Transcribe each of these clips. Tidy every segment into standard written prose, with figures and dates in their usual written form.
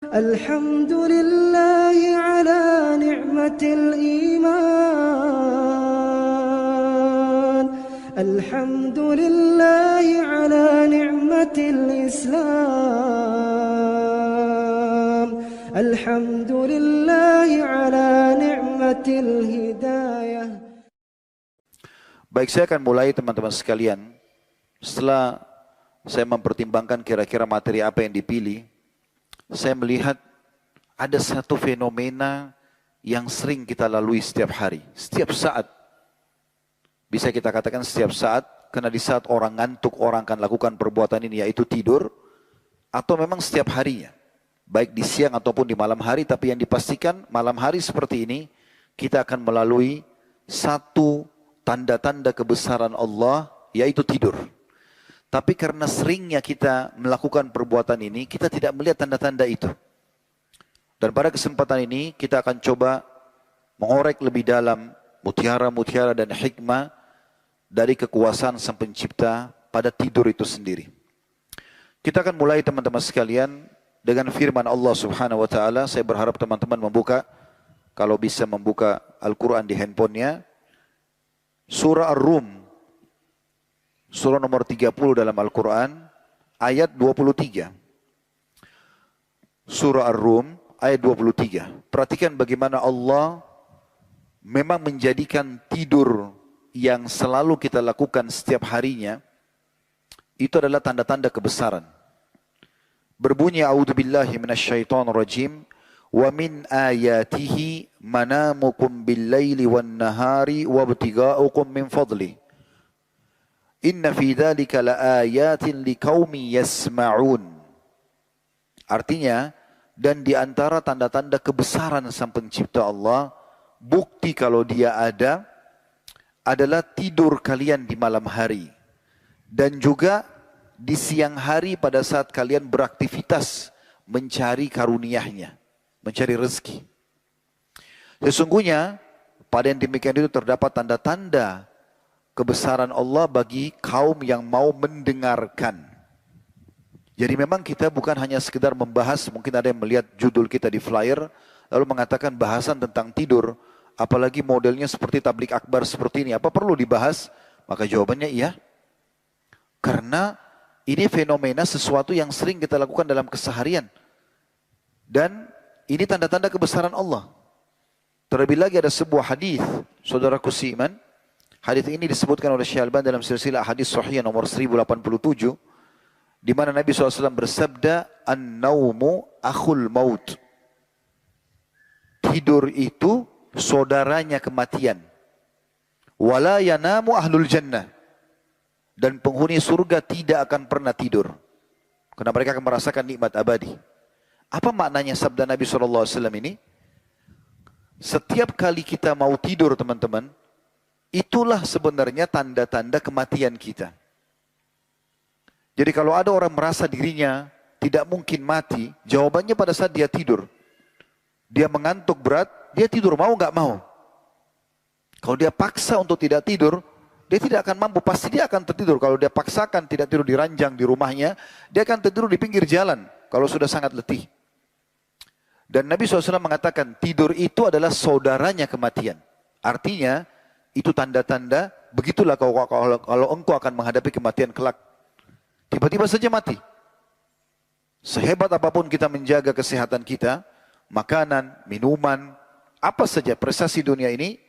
الحمد لله على نعمة الإيمان الحمد لله على نعمة الإسلام الحمد لله على نعمة الهداية. Baik, saya akan mulai teman-teman sekalian. Setelah saya mempertimbangkan kira-kira materi apa yang dipilih, saya melihat ada satu fenomena yang sering kita lalui setiap hari, setiap saat. Bisa kita katakan setiap saat, karena di saat orang ngantuk, orang akan lakukan perbuatan ini, yaitu tidur, atau memang setiap harinya. Baik di siang ataupun di malam hari, tapi yang dipastikan malam hari seperti ini, kita akan melalui satu tanda-tanda kebesaran Allah, yaitu tidur. Tapi karena seringnya kita melakukan perbuatan ini, kita tidak melihat tanda-tanda itu. Dan pada kesempatan ini, kita akan coba mengorek lebih dalam mutiara-mutiara dan hikmah dari kekuasaan Sang Pencipta pada tidur itu sendiri. Kita akan mulai teman-teman sekalian dengan firman Allah Subhanahu wa taala. Saya berharap teman-teman membuka, kalau bisa membuka Al-Qur'an di handphonenya, surah Ar-Rum, surah nomor 30 dalam Al-Quran, ayat 23. Surah Ar-Rum, ayat 23. Perhatikan bagaimana Allah memang menjadikan tidur yang selalu kita lakukan setiap harinya, itu adalah tanda-tanda kebesaran. Berbunyi, A'udzubillahi minasyaitonirrajim, wa min ayatihi manamukum bil-laili wan-nahari wabtiga'ukum min fadli. Inna fi dzalika laayatin liqaumin yasma'un. Artinya, dan di antara tanda-tanda kebesaran Sang Pencipta Allah, bukti kalau Dia ada, adalah tidur kalian di malam hari. Dan juga di siang hari pada saat kalian beraktivitas mencari karunia-Nya, mencari rezeki. Sesungguhnya, pada yang demikian itu terdapat tanda-tanda kebesaran Allah bagi kaum yang mau mendengarkan. Jadi memang kita bukan hanya sekedar membahas, mungkin ada yang melihat judul kita di flyer, lalu mengatakan bahasan tentang tidur, apalagi modelnya seperti tablik akbar seperti ini, apa perlu dibahas? Maka jawabannya iya. Karena ini fenomena sesuatu yang sering kita lakukan dalam keseharian. Dan ini tanda-tanda kebesaran Allah. Terlebih lagi ada sebuah hadis, saudaraku seiman. Hadis ini disebutkan oleh Syekh Al-Albani dalam silsilah hadis sahih nomor 1087, di mana Nabi SAW bersabda, "An-naumu akhul maut." Tidur itu saudaranya kematian. Wala yanamu ahlul jannah. Dan penghuni surga tidak akan pernah tidur, karena mereka akan merasakan nikmat abadi. Apa maknanya sabda Nabi SAW ini? Setiap kali kita mau tidur teman-teman, itulah sebenarnya tanda-tanda kematian kita. Jadi kalau ada orang merasa dirinya tidak mungkin mati, jawabannya pada saat dia tidur. Dia mengantuk berat, dia tidur mau nggak mau. Kalau dia paksa untuk tidak tidur, dia tidak akan mampu, pasti dia akan tertidur. Kalau dia paksakan tidak tidur di ranjang di rumahnya, dia akan tertidur di pinggir jalan kalau sudah sangat letih. Dan Nabi SAW mengatakan tidur itu adalah saudaranya kematian. Artinya, itu tanda-tanda, begitulah kalau engkau akan menghadapi kematian kelak. Tiba-tiba saja mati. Sehebat apapun kita menjaga kesehatan kita, makanan, minuman, apa saja prestasi dunia ini,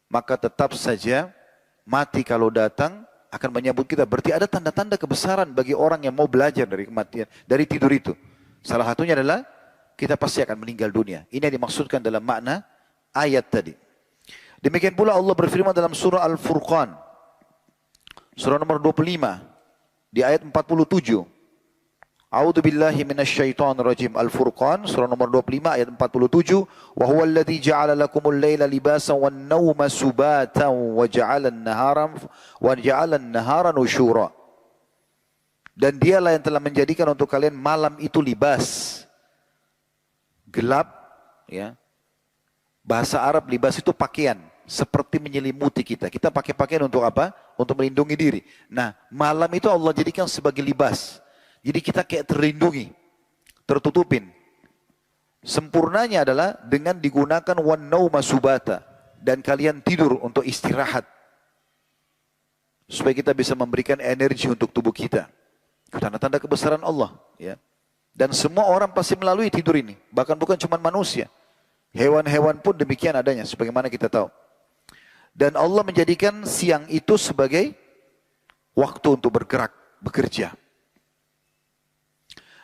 maka tetap saja mati kalau datang akan menyambut kita. Berarti ada tanda-tanda kebesaran bagi orang yang mau belajar dari kematian, dari tidur itu. Salah satunya adalah kita pasti akan meninggal dunia. Ini yang dimaksudkan dalam makna ayat tadi. Demikian pula Allah berfirman dalam surah Al-Furqan, surah nomor 25, di ayat 47. A'udzu billahi minasyaitonir rajim. Al-Furqan, surah nomor 25, ayat 47. Wa huwa alladzi ja'ala lakumul laila libasan wan nauma subatan wa ja'ala an-nahara nusyura. Dan dialah yang telah menjadikan untuk kalian malam itu libas, gelap, ya. Bahasa Arab libas itu pakaian, seperti menyelimuti kita. Kita pakai pakaian untuk apa? Untuk melindungi diri. Nah, malam itu Allah jadikan sebagai libas. Jadi kita kayak terlindungi, tertutupin. Sempurnanya adalah dengan digunakan wan nauma subata, dan kalian tidur untuk istirahat supaya kita bisa memberikan energi untuk tubuh kita. Tanda-tanda kebesaran Allah, ya. Dan semua orang pasti melalui tidur ini, bahkan bukan cuma manusia. Hewan-hewan pun demikian adanya, sebagaimana kita tahu. Dan Allah menjadikan siang itu sebagai waktu untuk bergerak, bekerja.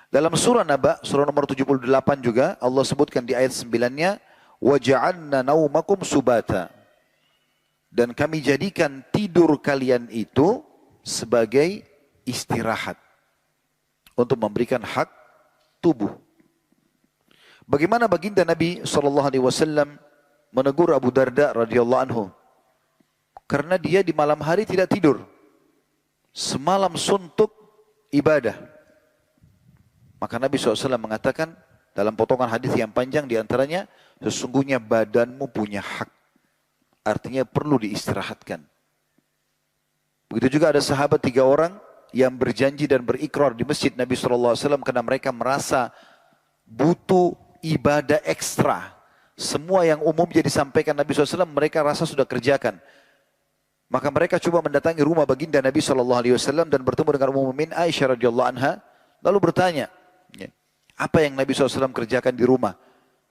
Dalam surah Naba, surah nomor 78 juga, Allah sebutkan di ayat 9-nya, وَجَعَلْنَا نَوْمَكُمْ سُبَاتًا. Dan kami jadikan tidur kalian itu sebagai istirahat, untuk memberikan hak tubuh. Bagaimana baginda Nabi SAW menegur Abu Darda radhiyallahu anhu? Karena dia di malam hari tidak tidur. Semalam suntuk ibadah. Maka Nabi SAW mengatakan dalam potongan hadis yang panjang diantaranya, sesungguhnya badanmu punya hak. Artinya perlu diistirahatkan. Begitu juga ada sahabat 3 orang yang berjanji dan berikrar di masjid Nabi SAW karena mereka merasa butuh ibadah ekstra. Semua yang umumnya disampaikan Nabi SAW mereka rasa sudah kerjakan. Maka mereka coba mendatangi rumah baginda Nabi SAW dan bertemu dengan Ummul Mukminin Aisyah radhiyallahu anha, lalu bertanya, apa yang Nabi SAW kerjakan di rumah?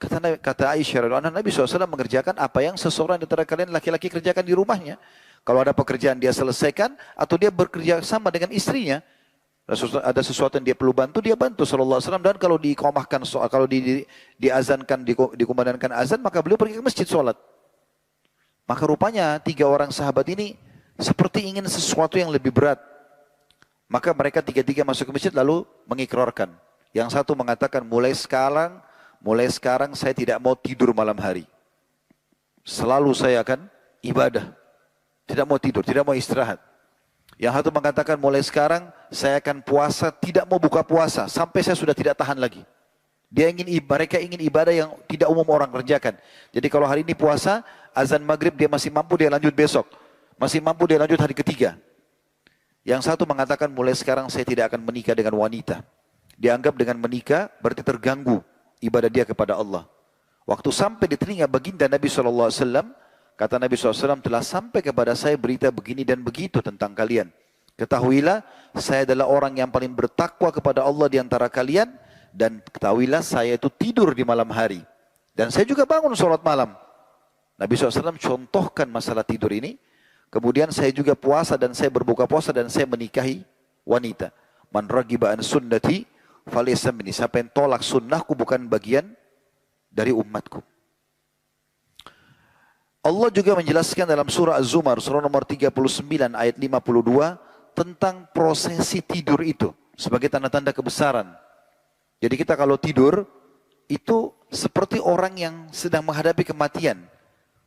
Kata Aisyah radhiyallahu anha, Nabi SAW mengerjakan apa yang seseorang di antara kalian laki-laki kerjakan di rumahnya. Kalau ada pekerjaan dia selesaikan atau dia bekerja sama dengan istrinya, ada sesuatu yang dia perlu bantu, dia bantu sallallahu alaihi wasallam. Dan kalau diiqamahkan, kalau diazankan, dikumandangkan azan, maka beliau pergi ke masjid sholat. Maka rupanya 3 orang sahabat ini seperti ingin sesuatu yang lebih berat. Maka mereka 3-3 masuk ke masjid lalu mengikrarkan. Yang satu mengatakan, mulai sekarang saya tidak mau tidur malam hari. Selalu saya akan ibadah. Tidak mau tidur, tidak mau istirahat. Yang satu mengatakan, mulai sekarang saya akan puasa, tidak mau buka puasa sampai saya sudah tidak tahan lagi. Mereka ingin ibadah yang tidak umum orang kerjakan. Jadi kalau hari ini puasa, azan maghrib dia masih mampu, dia lanjut besok. Masih mampu, dia lanjut hari ketiga. Yang satu mengatakan, mulai sekarang saya tidak akan menikah dengan wanita. Dianggap dengan menikah berarti terganggu ibadah dia kepada Allah. Waktu sampai di telinga baginda Nabi SAW, kata Nabi SAW, telah sampai kepada saya berita begini dan begitu tentang kalian. Ketahuilah, saya adalah orang yang paling bertakwa kepada Allah di antara kalian. Dan ketahuilah, saya itu tidur di malam hari. Dan saya juga bangun sholat malam. Nabi SAW contohkan masalah tidur ini. Kemudian saya juga puasa dan saya berbuka puasa dan saya menikahi wanita. Man ragiba an sunnati falaysa minni. Siapa yang tolak sunnahku bukan bagian dari umatku. Allah juga menjelaskan dalam surah Az-Zumar, surah nomor 39 ayat 52 tentang prosesi tidur itu sebagai tanda-tanda kebesaran. Jadi kita kalau tidur itu seperti orang yang sedang menghadapi kematian.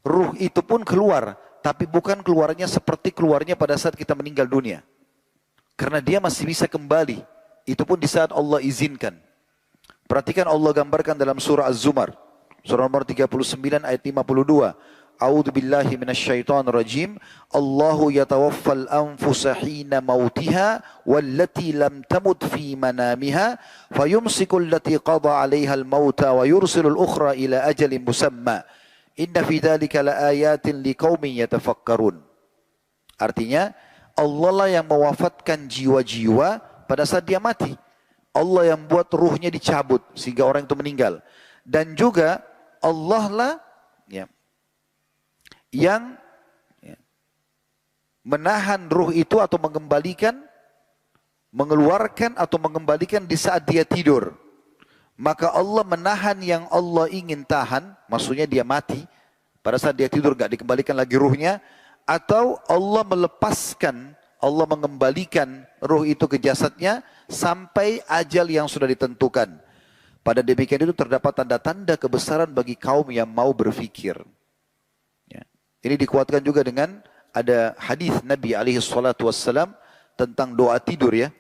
Ruh itu pun keluar, tapi bukan keluarnya seperti keluarnya pada saat kita meninggal dunia. Karena dia masih bisa kembali, itu pun di saat Allah izinkan. Perhatikan Allah gambarkan dalam surah Az-Zumar, surah nomor 39 ayat 52. A'udzu billahi minasyaitonir rajim. Allahu yatawaffal anfusa hina mautiha wallati lam tamut fi manamiha fayumsiku allati qada 'alaiha al-mauta wa yursilul ukhra ila ajalin musamma. Inna fi dzalika laayatin liqaumin yatafakkarun. Artinya Allah lah yang mewafatkan jiwa-jiwa pada saat dia mati. Allah yang buat ruhnya dicabut sehingga orang itu meninggal. Dan juga Allah lah yang menahan ruh itu atau mengeluarkan atau mengembalikan di saat dia tidur. Maka Allah menahan yang Allah ingin tahan, maksudnya dia mati, pada saat dia tidur gak dikembalikan lagi ruhnya, atau Allah melepaskan, Allah mengembalikan ruh itu ke jasadnya sampai ajal yang sudah ditentukan. Pada demikian itu terdapat tanda-tanda kebesaran bagi kaum yang mau berfikir. Ini dikuatkan juga dengan ada hadis Nabi SAW tentang doa tidur ya.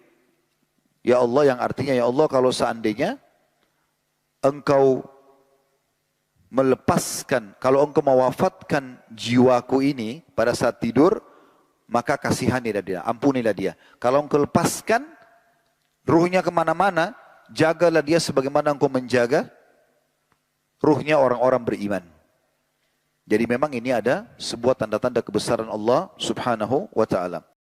Ya Allah, yang artinya, ya Allah, kalau seandainya Engkau melepaskan, kalau Engkau mewafatkan jiwaku ini pada saat tidur, maka kasihanilah dia, ampunilah dia. Kalau Engkau lepaskan ruhnya kemana-mana, jagalah dia sebagaimana Engkau menjaga ruhnya orang-orang beriman. Jadi memang ini ada sebuah tanda-tanda kebesaran Allah Subhanahu wa taala.